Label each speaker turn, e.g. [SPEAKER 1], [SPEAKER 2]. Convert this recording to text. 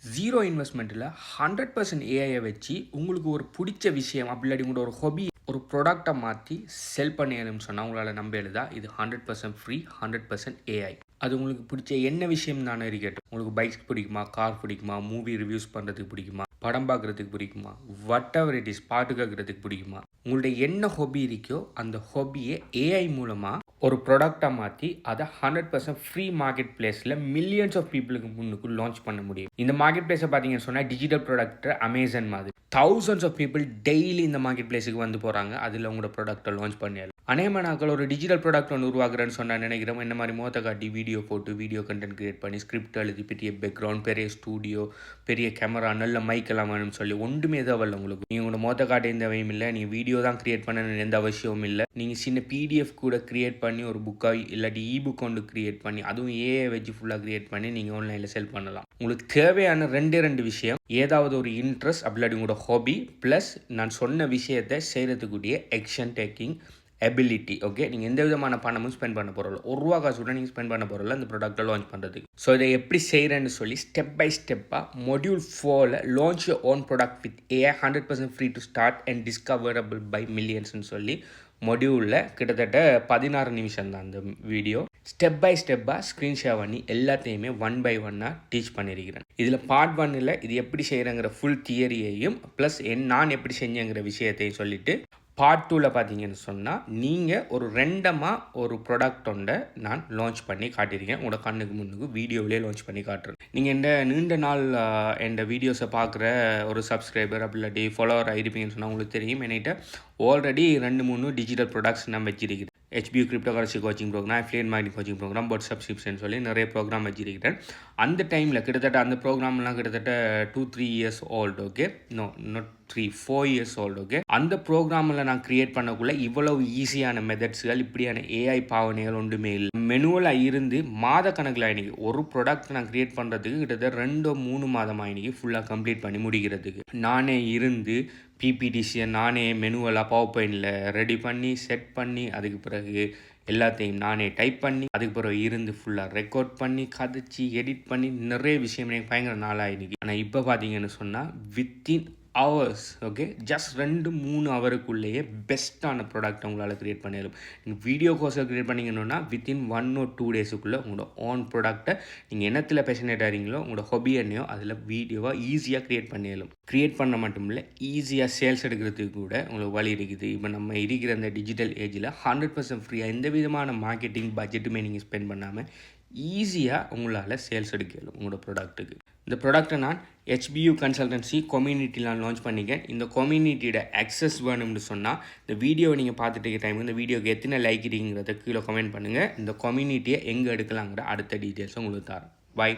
[SPEAKER 1] Zero இன்வெஸ்ட்மெண்ட்டில் 100% ஏஐயை வச்சு உங்களுக்கு ஒரு பிடிச்ச விஷயம் அப்படி இல்லாட்டி உங்களோட ஒரு ஹொபி ஒரு ப்ராடக்டை மாற்றி செல் பண்ணிடணும்னு சொன்னால் உங்களால் நம்ப எழுதா இது 100% ஃப்ரீ 100% ஏஐ. அது உங்களுக்கு பிடிச்ச என்ன விஷயம் தானே இருக்கட்டும். உங்களுக்கு பைக்ஸ் பிடிக்குமா, கார் பிடிக்குமா, மூவி ரிவ்யூஸ் பண்ணுறதுக்கு பிடிக்குமா, படம் பார்க்குறதுக்கு பிடிக்குமா, வாட் எவர் இட் இஸ், பாட்டு கேட்குறதுக்கு பிடிக்குமா, உங்களுடைய என்ன ஹொபி இருக்கோ அந்த ஹொபியை ஏஐ மூலமாக ஒரு ப்ராடக்டாக மாற்றி அதை 100% ஃப்ரீ மார்க்கெட் பிளேஸில் மில்லியன்ஸ் ஆஃப் பீப்புளுக்கு முன்னுக்கு லான்ச் பண்ண முடியும். இந்த மார்க்கெட் பிளேஸை பார்த்தீங்கன்னு சொன்னால் டிஜிட்டல் ப்ராடக்ட் அமேசான் மாதிரி thousands ஆஃப் பீப்புள் டெய்லி இந்த மார்க்கெட் பிளேஸுக்கு வந்து போகிறாங்க. அதில் உங்களோட ப்ராடக்ட்டை லான்ச் பண்ணிடலாம். அநேகமாக நாங்கள் ஒரு டிஜிட்டல் ப்ராடக்ட் ஒன்று உருவாக்குறேன்னு சொன்னால் நினைக்கிறோம். இந்த மாதிரி மோத்த காட்டி வீடியோ போட்டு வீடியோ கண்டென்ட் கிரியேட் பண்ணி ஸ்கிரிப்ட் எழுதி பெரிய பேக்ரவுண்ட், பெரிய ஸ்டூடியோ, பெரிய கேமரா, நல்ல மைக் எல்லாம் வேணும்னு சொல்லி ஒன்றுமே தேவையில்லை உங்களுக்கு. நீங்கள் உங்களோட மோத்த காட்ட எந்த அவசியம் இல்லை. நீங்கள் வீடியோ தான் கிரியேட் பண்ணணும்னு எந்த அவசியமும் இல்லை. நீங்கள் சின்ன பிடிஎஃப் கூட கிரியேட் பண்ணி ஒரு புக்காக இல்லாட்டி இபுக் கொண்டு கிரியேட் பண்ணி அதுவும் ஏஐ வச்சு ஃபுல்லாக கிரியேட் பண்ணி நீங்கள் ஆன்லைனில் செல் பண்ணலாம். உங்களுக்கு தேவையான ரெண்டு விஷயம், ஏதாவது ஒரு இன்ட்ரெஸ்ட் அப்படி இல்லாட்டி உங்களோட ஹாபி ப்ளஸ் நான் சொன்ன விஷயத்தை செய்கிறதுக்குரிய ஆக்ஷன் டேக்கிங் எபிலிட்டி. ஓகே, நீங்கள் எந்த விதமான பணமும் ஸ்பெண்ட் பண்ண போகிறோம், ஒரு ரூபா காசு கூட நீங்கள் ஸ்பெண்ட் பண்ண போகிறோம்ல இந்த ப்ராடக்ட்டை லான்ச் பண்ணுறதுக்கு. ஸோ இதை எப்படி செய்கிறேன்னு சொல்லி ஸ்டெப் பை ஸ்டெப்பாக மொடியூல் 4ல் launch your own product with AI 100% free to start and discoverable by மில்லியன்ஸ்னு சொல்லி மொடியூலில் கிட்டத்தட்ட 16 நிமிஷம் தான் அந்த வீடியோ. ஸ்டெப் பை ஸ்டெப்பாக ஸ்க்ரீன் ஷேர் பண்ணி எல்லாத்தையுமே 1 by 1 டீச் பண்ணியிருக்கிறேன். இதில் பார்ட் 1ல் இது எப்படி செய்கிறேங்கிற ஃபுல் தியரியையும் ப்ளஸ் நான் எப்படி செஞ்சேங்கிற விஷயத்தையும் சொல்லிவிட்டு பார்ட் 2ல் பார்த்தீங்கன்னு சொன்னால் நீங்கள் ஒரு ஒரு ப்ராடக்ட் ஒன்றை நான் லான்ச் பண்ணி காட்டியிருக்கேன். உங்களோட கண்ணுக்கு முன்னுக்கு வீடியோவிலே லான்ச் பண்ணி காட்டுறேன். நீங்கள் இந்த நீண்ட நாள் இந்த வீடியோஸை பார்க்குற ஒரு சப்ஸ்கிரைபர் அப்படி இல்லாட்டி ஃபாலோவர் ஆகிருப்பீங்கன்னு சொன்னால் உங்களுக்கு தெரியும். என்கிட்ட ஆல்ரெடி 2-3 டிஜிட்டல் ப்ராடக்ட்ஸ் நான் வச்சிருக்கிறேன். HBU crypto currency coaching programme, affiliate marketing coaching programme, but subscription சொல்லி நிறைய ப்ரோக்ராம் வச்சிருக்கிறேன். அந்த டைமில் கிட்டத்தட்ட அந்த ப்ரோக்ராம்லாம் கிட்டத்தட்ட 2-3 years old. Okay, not 3-4 years old. Okay, அந்த ப்ரோக்ராமில் நான் கிரியேட் பண்ணக்குள்ள இவ்வளவு ஈஸியான மெத்தட்ஸ்கள் இப்படியான ஏஐ பாவனைகள் ஒன்றுமே இல்லை. மெனுவலாக இருந்து மாத கணக்கில் ஆயினிக்கு ஒரு ப்ராடக்ட் நான் கிரியேட் பண்ணுறதுக்கு கிட்டத்தட்ட 2-3 மாதம் ஆயினிக்கு ஃபுல்லாக கம்ப்ளீட் பண்ணி முடிக்கிறதுக்கு. நானே இருந்து பிபிடிசியை நானே மெனுவலாக பவர் பாயிண்டில் ரெடி பண்ணி செட் பண்ணி அதுக்கு பிறகு எல்லாத்தையும் நானே டைப் பண்ணி அதுக்கு பிறகு இருந்து ஃபுல்லாக ரெக்கார்ட் பண்ணி கதைச்சி எடிட் பண்ணி நிறைய விஷயம் எனக்கு பயங்கர நாளாயிருக்கு. ஆனால் இப்போ பார்த்தீங்கன்னு சொன்னால் வித்தின் ஹவர்ஸ், ஓகே, ஜஸ்ட் 2-3 ஹவருக்குள்ளேயே பெஸ்ட்டான ப்ராடக்ட் உங்களால் க்ரியேட் பண்ணிடலாம். நீங்கள் வீடியோ கோர்ஸை க்ரியேட் பண்ணிங்கன்னா வித்தின் 1 or 2 டேஸுக்குள்ளே உங்களோட ஓன் ப்ராடக்ட்டை நீங்கள் என்னத்தில் பேஷனேட் ஆகிறீங்களோ உங்களோட ஹொபி என்னையோ அதில் வீடியோவாக ஈஸியாக க்ரியேட் பண்ணிடலாம். க்ரியேட் பண்ண மட்டும் இல்லை, ஈஸியாக சேல்ஸ் எடுக்கிறதுக்கு கூட உங்களுக்கு வழி இருக்குது. இப்போ நம்ம இருக்கிற அந்த டிஜிட்டல் ஏஜில் 100% ஃப்ரீயாக எந்த விதமான மார்க்கெட்டிங் பட்ஜெட்டுமே நீங்கள் ஸ்பெண்ட் பண்ணாமல் ஈஸியாக உங்களால் சேல்ஸ் எடுக்கலாம் உங்களோட ப்ராடக்ட்டுக்கு. இந்த ப்ராடக்ட்டை நான் HBU கன்சல்டன்சி கம்யூனிட்டியில் நான் லான்ச் பண்ணிக்கேன். இந்த கம்யூனிட்டியோட அக்சஸ் வேணும்னு சொன்னால் இந்த வீடியோவை நீங்கள் பார்த்துட்டு இருக்க டைம் இந்த வீடியோக்கு எத்தனை லைக் இருக்கீங்கிறத கீழே கமெண்ட் பண்ணுங்கள். இந்த கம்யூனிட்டியை எங்கே எடுக்கலாங்கிற அடுத்த டீட்டெயில்ஸை உங்களுக்கு தரேன். பாய்.